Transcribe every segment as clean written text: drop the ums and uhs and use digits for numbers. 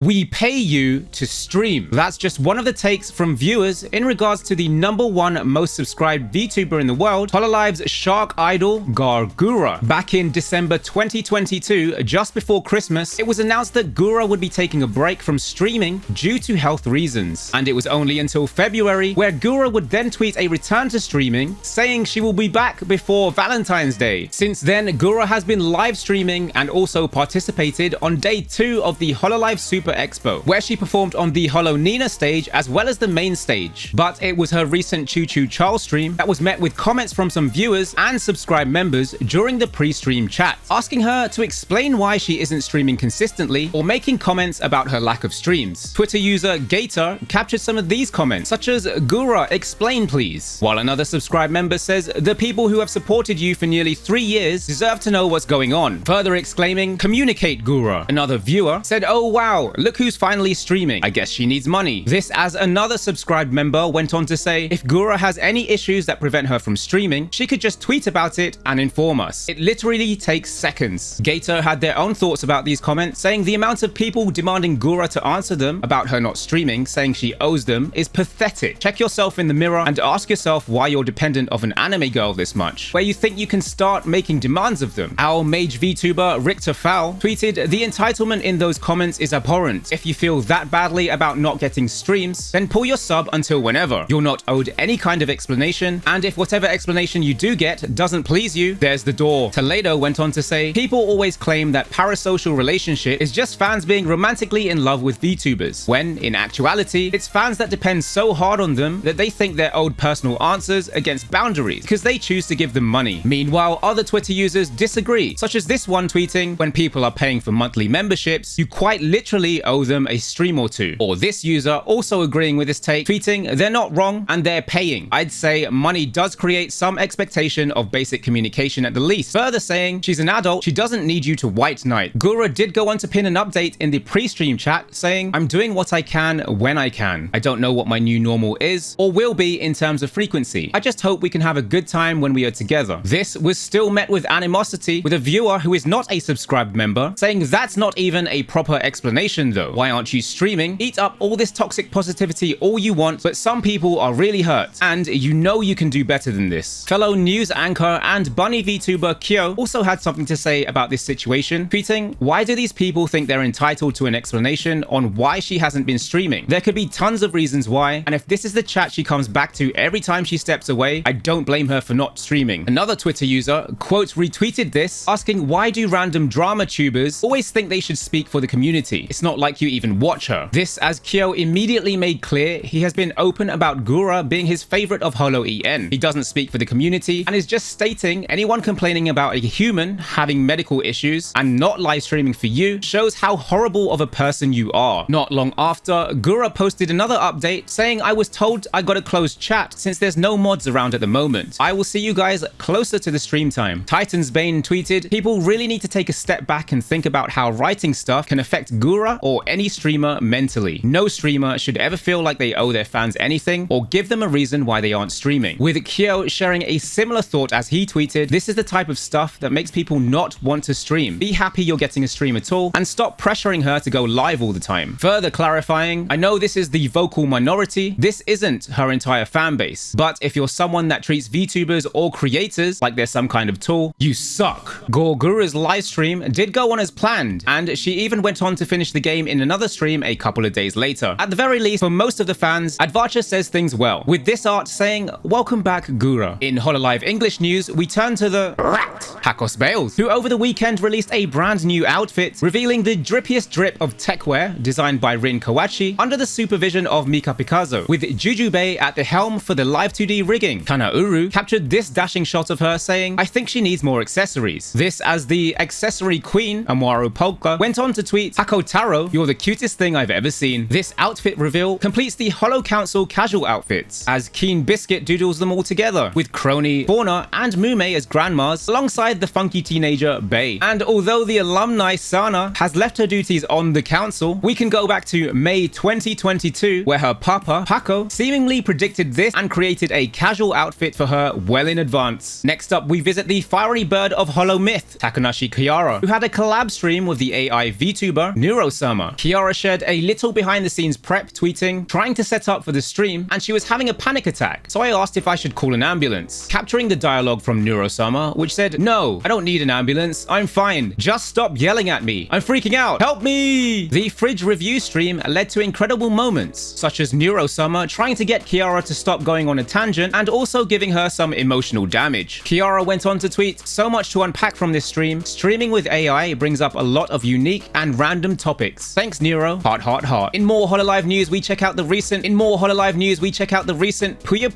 We pay you to stream. That's just one of the takes from viewers in regards to the #1 most subscribed VTuber in the world, Hololive's shark idol, Gura. Back in December 2022, just before Christmas, it was announced that Gura would be taking a break from streaming due to health reasons. And it was only until February where Gura would then tweet a return to streaming, saying she will be back before Valentine's Day. Since then, Gura has been live streaming and also participated on day 2 of the Hololive Super Expo, where she performed on the Holonina stage as well as the main stage. But it was her recent Choo Choo Charles stream that was met with comments from some viewers and subscribed members during the pre-stream chat, asking her to explain why she isn't streaming consistently or making comments about her lack of streams. Twitter user Gator captured some of these comments, such as, "Gura, explain please," while another subscribed member says, "The people who have supported you for nearly 3 years deserve to know what's going on," further exclaiming, "Communicate, Gura." Another viewer said, "Oh wow, look who's finally streaming. I guess she needs money." This as another subscribed member went on to say, if Gura has any issues that prevent her from streaming, she could just tweet about it and inform us. It literally takes seconds. Gator had their own thoughts about these comments, saying the amount of people demanding Gura to answer them about her not streaming, saying she owes them, is pathetic. Check yourself in the mirror and ask yourself why you're dependent of an anime girl this much, where you think you can start making demands of them. Our mage VTuber Richter Fowl tweeted, "The entitlement in those comments is abhorrent. If you feel that badly about not getting streams, then pull your sub until whenever. You're not owed any kind of explanation, and if whatever explanation you do get doesn't please you, there's the door." Toledo went on to say, "People always claim that parasocial relationship is just fans being romantically in love with VTubers, when in actuality, it's fans that depend so hard on them that they think they're owed personal answers against boundaries because they choose to give them money." Meanwhile, other Twitter users disagree, such as this one tweeting, "When people are paying for monthly memberships, you quite literally owe them a stream or two." Or this user also agreeing with this take, tweeting, "They're not wrong and they're paying. I'd say money does create some expectation of basic communication at the least." Further saying, "She's an adult, she doesn't need you to white knight." Gura did go on to pin an update in the pre-stream chat saying, "I'm doing what I can when I can. I don't know what my new normal is or will be in terms of frequency. I just hope we can have a good time when we are together." This was still met with animosity, with a viewer who is not a subscribed member saying, "That's not even a proper explanation though. Why aren't you streaming? Eat up all this toxic positivity all you want, but some people are really hurt, and you know you can do better than this." Fellow news anchor and bunny VTuber Kyo also had something to say about this situation, tweeting, "Why do these people think they're entitled to an explanation on why she hasn't been streaming? There could be tons of reasons why, and if this is the chat she comes back to every time she steps away, I don't blame her for not streaming." Another Twitter user, quote, retweeted this, asking, "Why do random drama tubers always think they should speak for the community? It's not like you even watch her." This as Kyo immediately made clear he has been open about Gura being his favorite of Holo-en. He doesn't speak for the community and is just stating anyone complaining about a human having medical issues and not live streaming for you shows how horrible of a person you are. Not long after, Gura posted another update saying, "I was told I got a closed chat since there's no mods around at the moment. I will see you guys closer to the stream time." Titan's Bane tweeted, "People really need to take a step back and think about how writing stuff can affect Gura or any streamer mentally. No streamer should ever feel like they owe their fans anything or give them a reason why they aren't streaming." With Kyo sharing a similar thought as he tweeted, "This is the type of stuff that makes people not want to stream. Be happy you're getting a stream at all and stop pressuring her to go live all the time." Further clarifying, "I know this is the vocal minority. This isn't her entire fan base. But if you're someone that treats VTubers or creators like they're some kind of tool, you suck." Gura's live stream did go on as planned, and she even went on to finish the game in another stream a couple of days later. At the very least, for most of the fans, Advacha says things well, with this art saying, "Welcome back, Gura." In Hololive English news, we turn to the rat, Hakos Baelz, who over the weekend released a brand new outfit, revealing the drippiest drip of techwear designed by Rin Kawachi under the supervision of Mika Picasso, with Jujube at the helm for the live 2D rigging. Kanauru captured this dashing shot of her saying, "I think she needs more accessories." This as the accessory queen, Amaro Polka, went on to tweet, "Hako Taro, you're the cutest thing I've ever seen." This outfit reveal completes the Holo Council casual outfits, as Keen Biscuit doodles them all together, with Crony, Fauna, and Mume as grandmas, alongside the funky teenager Bay. And although the alumni Sana has left her duties on the council, we can go back to May 2022, where her papa, Paco, seemingly predicted this and created a casual outfit for her well in advance. Next up, we visit the fiery bird of Holo Myth, Takanashi Kiara, who had a collab stream with the AI VTuber Neuro-sama Neuro-sama. Kiara shared a little behind the scenes prep tweeting, trying to set up for the stream, and she was having a panic attack, so I asked if I should call an ambulance. Capturing the dialogue from Neuro-sama, which said, "No, I don't need an ambulance, I'm fine. Just stop yelling at me. I'm freaking out. Help me!" The fridge review stream led to incredible moments, such as Neuro-sama trying to get Kiara to stop going on a tangent and also giving her some emotional damage. Kiara went on to tweet, "So much to unpack from this stream. Streaming with AI brings up a lot of unique and random topics. Thanks, Neuro. Heart, heart, heart." In more Hololive news, we check out the recent Puyo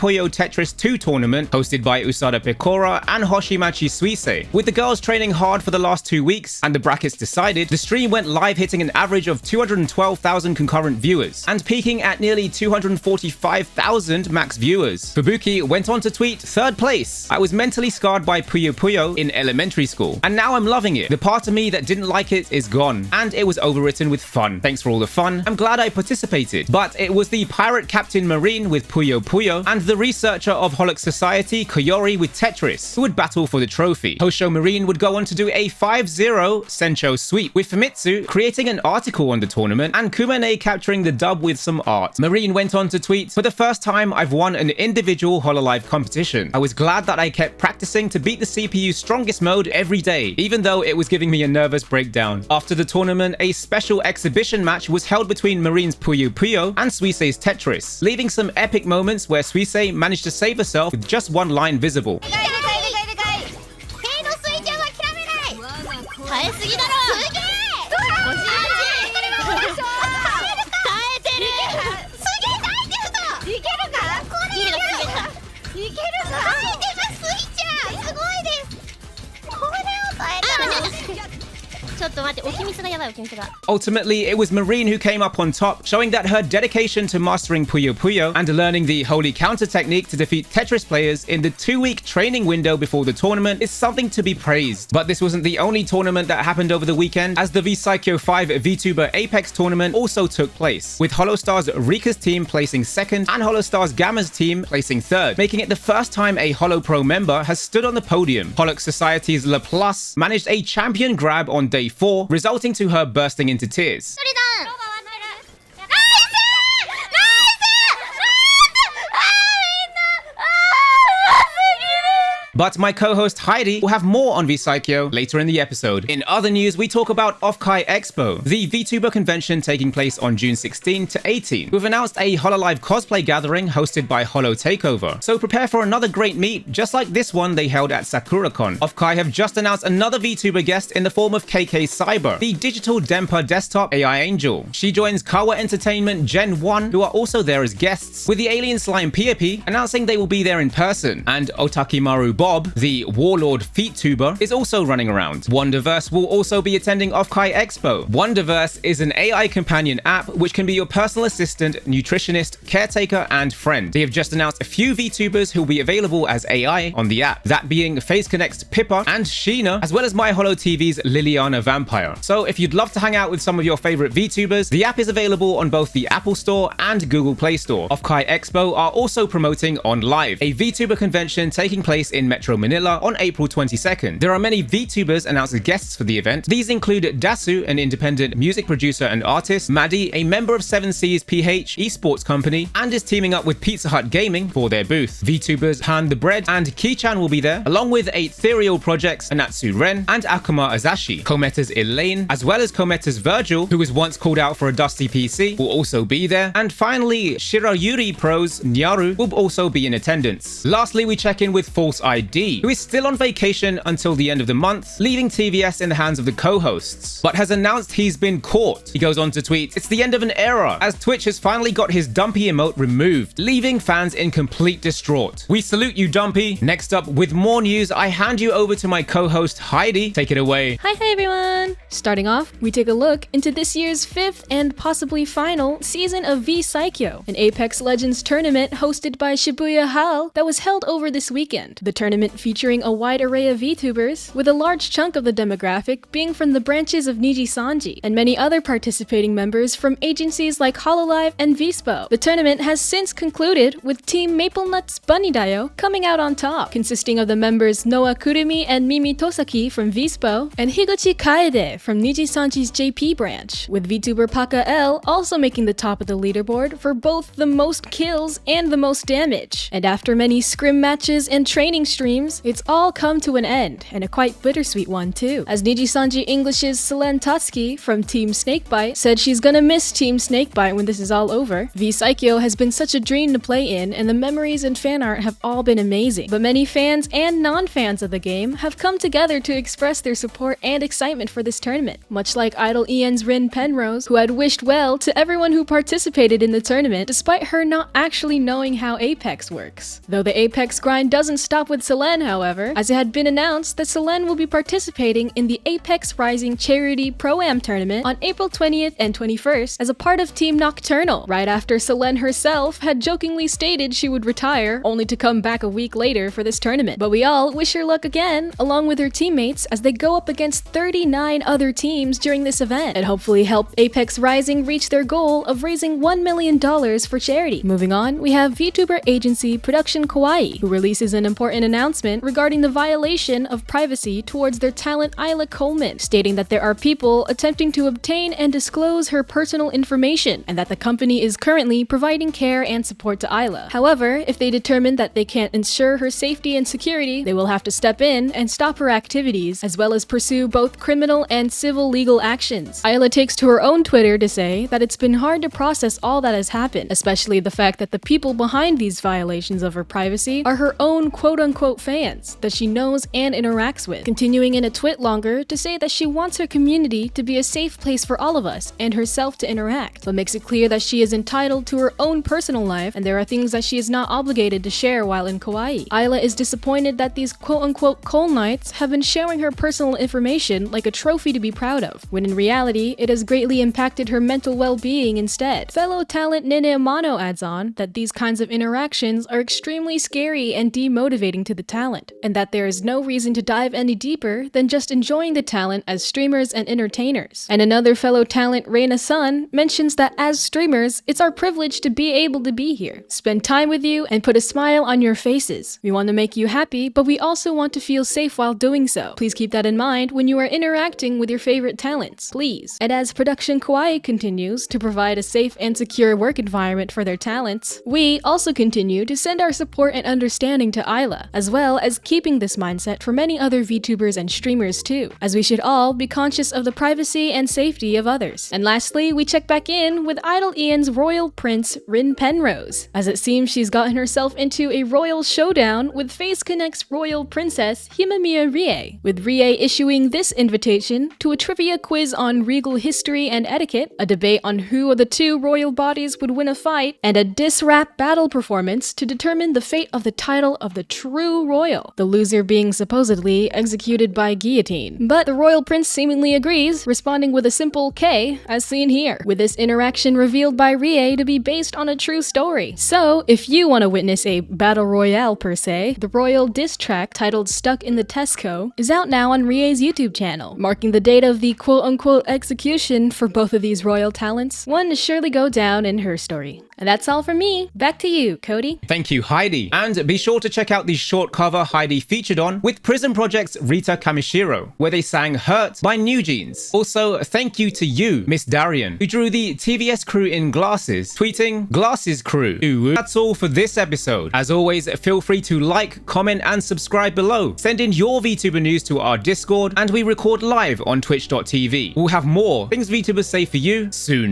Puyo Tetris 2 tournament hosted by Usada Pecora and Hoshimachi Suisei. With the girls training hard for the last 2 weeks and the brackets decided, the stream went live, hitting an average of 212,000 concurrent viewers and peaking at nearly 245,000 max viewers. Fubuki went on to tweet, "Third place. I was mentally scarred by Puyo Puyo in elementary school, and now I'm loving it. The part of me that didn't like it is gone, and it was overwritten with fun. Thanks for all the fun. I'm glad I participated." But it was the pirate Captain Marine with Puyo Puyo and the researcher of Hololive Society, Koyori, with Tetris, who would battle for the trophy. Hosho Marine would go on to do a 5-0 Sencho sweep, with Famitsu creating an article on the tournament and Kumene capturing the dub with some art. Marine went on to tweet, "For the first time, I've won an individual Hololive competition. I was glad that I kept practicing to beat the CPU's strongest mode every day, even though it was giving me a nervous breakdown." After the tournament, a special exhibition match was held between Marine's Puyo Puyo and Suisei's Tetris, leaving some epic moments where Suisei managed to save herself with just one line visible. Ultimately, it was Marine who came up on top, showing that her dedication to mastering Puyo Puyo and learning the holy counter technique to defeat Tetris players in the 2-week training window before the tournament is something to be praised. But this wasn't the only tournament that happened over the weekend, as the VSaikyo 5 VTuber Apex tournament also took place, with Holostars Rika's team placing 2nd and Holostars Gamma's team placing 3rd, making it the first time a HoloPro member has stood on the podium. Hololive Society's LaPlus managed a champion grab on day 4, resulting to her bursting into tears. But my co-host Heidi will have more on VSaikyo later in the episode. In other news, we talk about Offkai Expo, the VTuber convention taking place on June 16 to 18. We've announced a Hololive cosplay gathering hosted by Holo Takeover, so prepare for another great meet, just like this one they held at SakuraCon. Offkai have just announced another VTuber guest in the form of KK Cyber, the digital Denpa desktop AI angel. She joins Kawa Entertainment Gen 1, who are also there as guests, with the alien slime P announcing they will be there in person, and Otakimaru Bob, the warlord VTuber, is also running around. Wonderverse will also be attending Offkai Expo. Wonderverse is an AI companion app which can be your personal assistant, nutritionist, caretaker, and friend. They have just announced a few VTubers who will be available as AI on the app, that being FaceConnect's Pippa and Sheena, as well as My Holo TV's Liliana Vampire. So if you'd love to hang out with some of your favorite VTubers, the app is available on both the Apple Store and Google Play Store. Offkai Expo are also promoting ONLive, a VTuber convention taking place in Metro Manila on April 22nd. There are many VTubers announced as guests for the event. These include Dasu, an independent music producer and artist, Maddie, a member of 7C's PH esports company, and is teaming up with Pizza Hut Gaming for their booth. VTubers Pan the Bread and Kichan will be there, along with Ethereal Projects, Anatsu Ren, and Akuma Azashi. Kometa's Elaine, as well as Kometa's Virgil, who was once called out for a dusty PC, will also be there. And finally, Shirayuri Pro's Nyaru will also be in attendance. Lastly, we check in with FalseEyeD, who is still on vacation until the end of the month, leaving TVS in the hands of the co-hosts, but has announced he's been caught. He goes on to tweet, "It's the end of an era, as Twitch has finally got his Dumpy emote removed, leaving fans in complete distraught. We salute you, Dumpy." Next up, with more news, I hand you over to my co-host Heidi. Take it away. Hi everyone! Starting off, we take a look into this year's 5th and possibly final season of VSaikyo, an Apex Legends tournament hosted by Shibuya HAL that was held over this weekend. The tournament tournament featuring a wide array of VTubers, with a large chunk of the demographic being from the branches of Niji-sanji, and many other participating members from agencies like Hololive and Expo. The tournament has since concluded, with Team MapleNut's Bunny Dayo coming out on top, consisting of the members Noa Kurumi and Mimi Tosaki from Expo, and Higuchi Kaede from Niji-sanji's JP branch, with VTuber Paka L also making the top of the leaderboard for both the most kills and the most damage. And after many scrim matches and training streams, it's all come to an end, and a quite bittersweet one too, as Niji-sanji English's Selene Tatsuki from Team Snakebite said she's gonna miss Team Snakebite when this is all over. VSaikyo has been such a dream to play in, and the memories and fan art have all been amazing, but many fans and non-fans of the game have come together to express their support and excitement for this tournament, much like Idol Ian's Rin Penrose, who had wished well to everyone who participated in the tournament despite her not actually knowing how Apex works. Though the Apex grind doesn't stop with Selene, however, as it had been announced that Selene will be participating in the Apex Rising Charity Pro-Am tournament on April 20th and 21st as a part of Team Nocturnal, right after Selene herself had jokingly stated she would retire, only to come back a week later for this tournament. But we all wish her luck again, along with her teammates, as they go up against 39 other teams during this event, and hopefully help Apex Rising reach their goal of raising $1 million for charity. Moving on, we have VTuber agency Production Kawaii, who releases an important announcement regarding the violation of privacy towards their talent Isla Coleman, stating that there are people attempting to obtain and disclose her personal information, and that the company is currently providing care and support to Isla. However, if they determine that they can't ensure her safety and security, they will have to step in and stop her activities, as well as pursue both criminal and civil legal actions. Isla takes to her own Twitter to say that it's been hard to process all that has happened, especially the fact that the people behind these violations of her privacy are her own quote-unquote fans that she knows and interacts with, continuing in a twit longer to say that she wants her community to be a safe place for all of us and herself to interact, but makes it clear that she is entitled to her own personal life and there are things that she is not obligated to share while in Kawaii. Isla is disappointed that these quote-unquote Coal Knights have been sharing her personal information like a trophy to be proud of, when in reality it has greatly impacted her mental well-being instead. Fellow talent Nene Amano adds on that these kinds of interactions are extremely scary and demotivating to the talent, and that there is no reason to dive any deeper than just enjoying the talent as streamers and entertainers. And another fellow talent, Reina Sun, mentions that as streamers, it's our privilege to be able to be here, spend time with you, and put a smile on your faces. We want to make you happy, but we also want to feel safe while doing so. Please keep that in mind when you are interacting with your favorite talents, please. And as Production Kawaii continues to provide a safe and secure work environment for their talents, we also continue to send our support and understanding to Isla, as well as keeping this mindset for many other VTubers and streamers too, as we should all be conscious of the privacy and safety of others. And lastly, we check back in with Idol Ian's royal prince, Rin Penrose, as it seems she's gotten herself into a royal showdown with Face Connect's royal princess, Himamiya Rie, with Rie issuing this invitation to a trivia quiz on regal history and etiquette, a debate on who of the two royal bodies would win a fight, and a diss-rap battle performance to determine the fate of the title of the true royal, the loser being supposedly executed by guillotine. But the royal prince seemingly agrees, responding with a simple K, as seen here, with this interaction revealed by Rie to be based on a true story. So, if you want to witness a battle royale per se, the royal diss track titled Stuck in the Tesco is out now on Rie's YouTube channel, marking the date of the quote-unquote execution for both of these royal talents, one to surely go down in her story. And that's all from me. Back to you, Cody. Thank you, Heidi. And be sure to check out the short cover Heidi featured on with Prison Project's Rita Kamishiro, where they sang Hurt by New Jeans. Also, thank you to you, Miss Darian, who drew the TVS crew in glasses, tweeting Glasses Crew. Ooh. That's all for this episode. As always, feel free to like, comment, and subscribe below. Send in your VTuber news to our Discord, and we record live on twitch.tv. We'll have more things VTubers say for you soon.